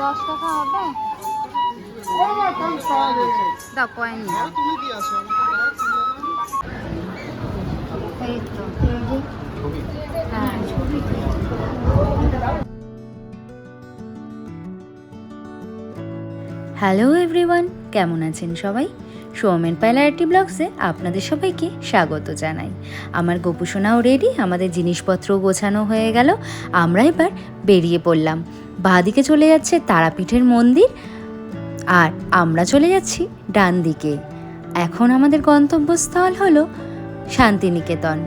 10 টাকা হবে? দাও কয়েন দাও। এই তো হ্যাঁ। হ্যালো এভরিওয়ান, কেমন আছেন সবাই? সৌমেন পাইলারিটি ব্লগসে আপনাদের সবাইকে স্বাগত জানাই। আমার গোপুসোনাও রেডি, আমাদের জিনিসপত্রও গোছানো হয়ে গেল। আমরা এবার বেরিয়ে পড়লাম। বাঁদিকে চলে যাচ্ছে তারাপীঠের মন্দির, আর আমরা চলে যাচ্ছি ডান দিকে। এখন আমাদের গন্তব্যস্থল হলো শান্তিনিকেতন।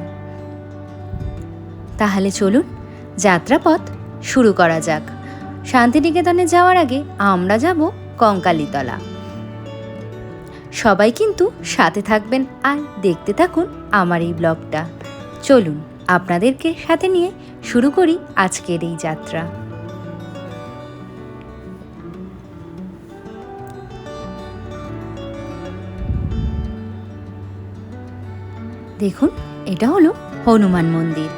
তাহলে চলুন যাত্রাপথ শুরু করা যাক। শান্তিনিকেতনে যাওয়ার আগে আমরা যাব কঙ্কালীতলা। সবাই কিন্তু সাথে থাকবেন আর দেখতে থাকুন আমার এই ব্লগটা। চলুন আপনাদেরকে সাথে নিয়ে শুরু করি আজকের এই যাত্রা। দেখুন, এটা হলো হনুমান মন্দির।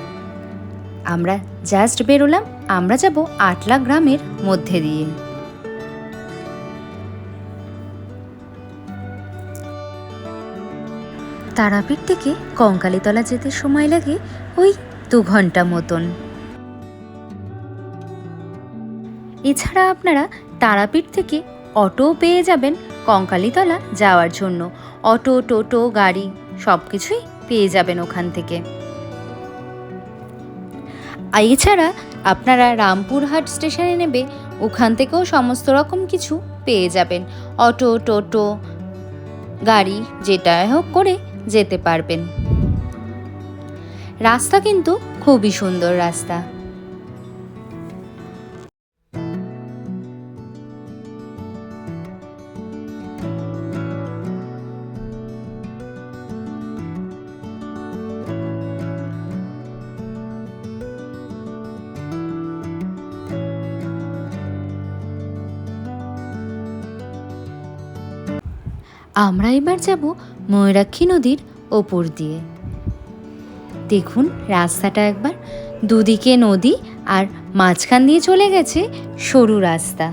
আমরা জাস্ট বেরোলাম, আমরা যাব আটলা গ্রামের মধ্যে দিয়ে। তারাপীঠ থেকে কঙ্কালীতলা যেতে সময় লাগে ওই 2 ঘন্টা মতন। এছাড়া আপনারা তারাপীঠ থেকে অটো পেয়ে যাবেন কঙ্কালীতলা যাওয়ার জন্য। অটো, টোটো, গাড়ি সব কিছুই পেয়ে যাবেন ওখান থেকে। আর এছাড়া আপনারা রামপুরহাট স্টেশনে নেবে, ওখান থেকেও সমস্ত রকম কিছু পেয়ে যাবেন। অটো, টোটো, গাড়ি যেটা হোক করে যেতে পারবেন। রাস্তা কিন্তু খুবই সুন্দর রাস্তা। আমরা এবার যাব ময়ূরাক্ষী নদীর ওপর দিয়ে। দেখুন রাস্তাটা একবার, দুদিকে নদী আর মাঝখান দিয়ে চলে গেছে সরু রাস্তা।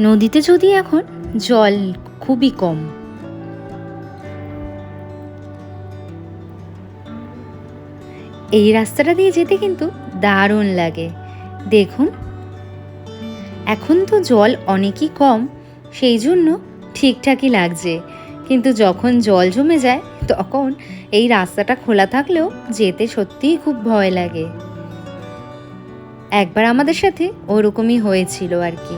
নদীতে যদি এখন জল খুবই কম। এই রাস্তাটা দিয়ে যেতে কিন্তু দারুণ লাগে। দেখুন এখন তো জল অনেকই কম, সেই জন্য ঠিকঠাকই লাগছে, কিন্তু যখন জল জমে যায় তখন এই রাস্তাটা খোলা থাকলেও যেতে সত্যিই খুব ভয় লাগে। একবার আমাদের সাথে ওরকমই হয়েছিল আর কি।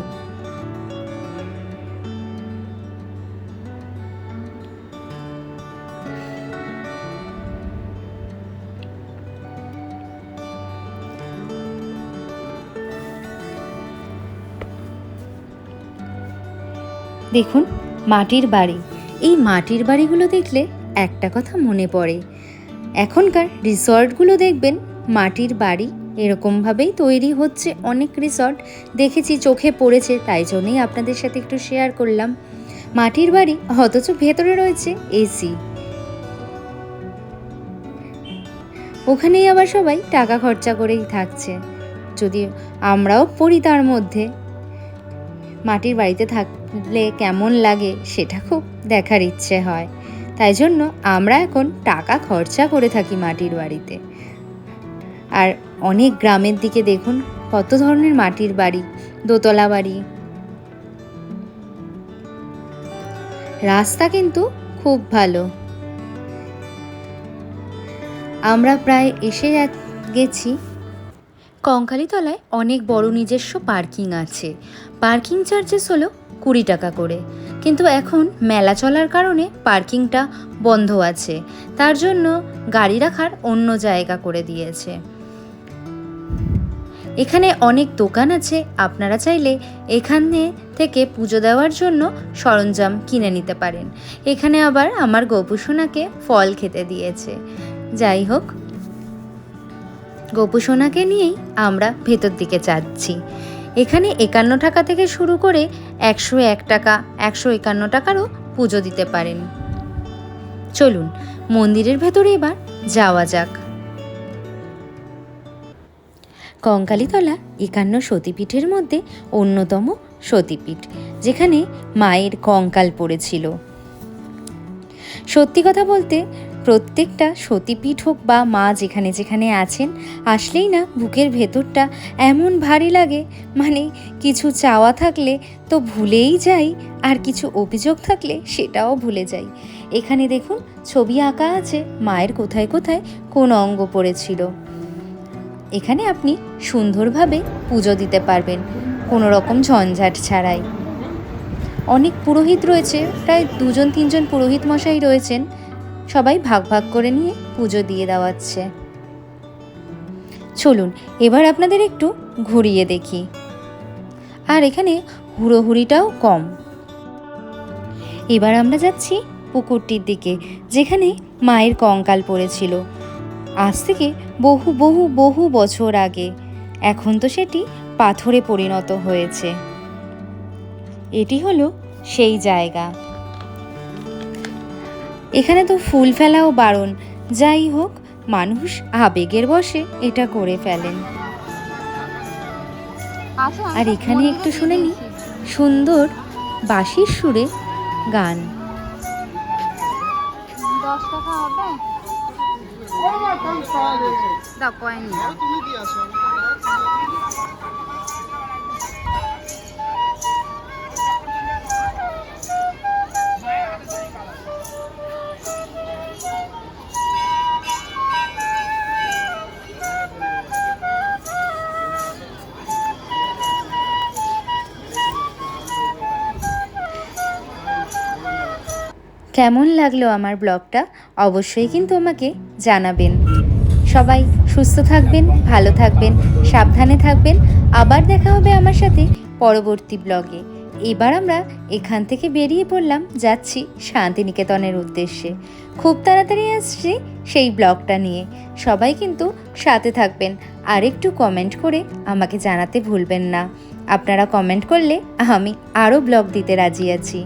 দেখুন মাটির বাড়ি, এই মাটির বাড়িগুলো দেখলে একটা কথা মনে পড়ে। এখনকার রিসর্টগুলো দেখবেন মাটির বাড়ি এরকমভাবেই তৈরি হচ্ছে। অনেক রিসর্ট দেখেছি, চোখে পড়েছে, তাই জন্যই আপনাদের সাথে একটু শেয়ার করলাম। মাটির বাড়ি, অথচ ভেতরে রয়েছে এসি। ওখানেই আবার সবাই টাকা খরচা করেই থাকছে, যদি আমরাও পড়ি তার মধ্যে। মাটির বাড়িতে থাকলে কেমন লাগে সেটা খুব দেখার ইচ্ছে হয়, তাই জন্য আমরা এখন টাকা খরচা করে থাকি মাটির বাড়িতে। আর অনেক গ্রামের দিকে দেখুন কত ধরনের মাটির বাড়ি, দোতলা বাড়ি। রাস্তা কিন্তু খুব ভালো। আমরা প্রায় এসে গেছি। কঙ্কালীতলায় অনেক বড় নিজস্ব পার্কিং আছে। পার্কিং চার্জেস হলো 20 টাকা করে, কিন্তু এখন মেলা চলার কারণে পার্কিংটা বন্ধ আছে, তার জন্য গাড়ি রাখার অন্য জায়গা করে দিয়েছে। এখানে অনেক দোকান আছে, আপনারা চাইলে এখানে থেকে পুজো দেওয়ার জন্য সরঞ্জাম কিনে নিতে পারেন। এখানে আবার আমার গোপুসোনাকে ফল খেতে দিয়েছে। যাই হোক, গোপুসোনাকে নিয়েই আমরা ভেতর দিকে যাচ্ছি। এখানে 51 টাকা থেকে শুরু করে 101 টাকা 151 টাকারও পুজো দিতে পারেন। চলুন মন্দিরের ভেতরে এবার যাওয়া যাক। কঙ্কালীতলা 51 সতীপীঠের মধ্যে অন্যতম সতীপীঠ, যেখানে মায়ের কঙ্কাল পড়েছিল। সত্যি কথা বলতে প্রত্যেকটা সতীপীঠ হোক বা মা যেখানে যেখানে আছেন, আসলেই না বুকের ভেতরটা এমন ভারী লাগে, মানে কিছু চাওয়া থাকলে তো ভুলেই যাই, আর কিছু অভিযোগ থাকলে সেটাও ভুলে যাই। এখানে দেখুন ছবি আঁকা আছে মায়ের কোথায় কোথায় কোন অঙ্গ পড়েছিল। এখানে আপনি সুন্দরভাবে পুজো দিতে পারবেন কোনো রকম ঝঞ্ঝাট ছাড়াই। অনেক পুরোহিত রয়েছে, প্রায় 2-3 পুরোহিত মশাই রয়েছেন, সবাই ভাগ ভাগ করে নিয়ে পুজো দিয়ে দেওয়াচ্ছে। চলুন এবার আপনাদের একটু ঘুরিয়ে দেখি। আর এখানে হুড়োহুড়িটাও কম। এবার আমরা যাচ্ছি পুকুরটির দিকে, যেখানে মায়ের কঙ্কাল পড়েছিল আজ থেকে বহু বহু বহু বছর আগে। এখন তো সেটি পাথরে পরিণত হয়েছে। এটি হলো সেই জায়গা। এখানে তো ফুল ফেলাও বারণ, যাই হোক মানুষ আবেগের বশে এটা করে ফেলেন। আর এখানে একটু শুনে নি সুন্দর বাঁশির সুরে গান। 10 টাকা হবে? দাও কয়েন দাও। কেমন লাগলো আমার ব্লগটা অবশ্যই কিন্তু আমাকে জানাবেন। সবাই সুস্থ থাকবেন, ভালো থাকবেন, সাবধানে থাকবেন। আবার দেখা হবে আমার সাথে পরবর্তী ব্লগে। এবার আমরা এখান থেকে বেরিয়ে পড়লাম, যাচ্ছি শান্তিনিকেতনের উদ্দেশ্যে। খুব তাড়াতাড়ি আসছি সেই ব্লগটা নিয়ে। সবাই কিন্তু সাথে থাকবেন, আর একটু কমেন্ট করে আমাকে জানাতে ভুলবেন না। আপনারা কমেন্ট করলে আমি আরও ব্লগ দিতে রাজি আছি।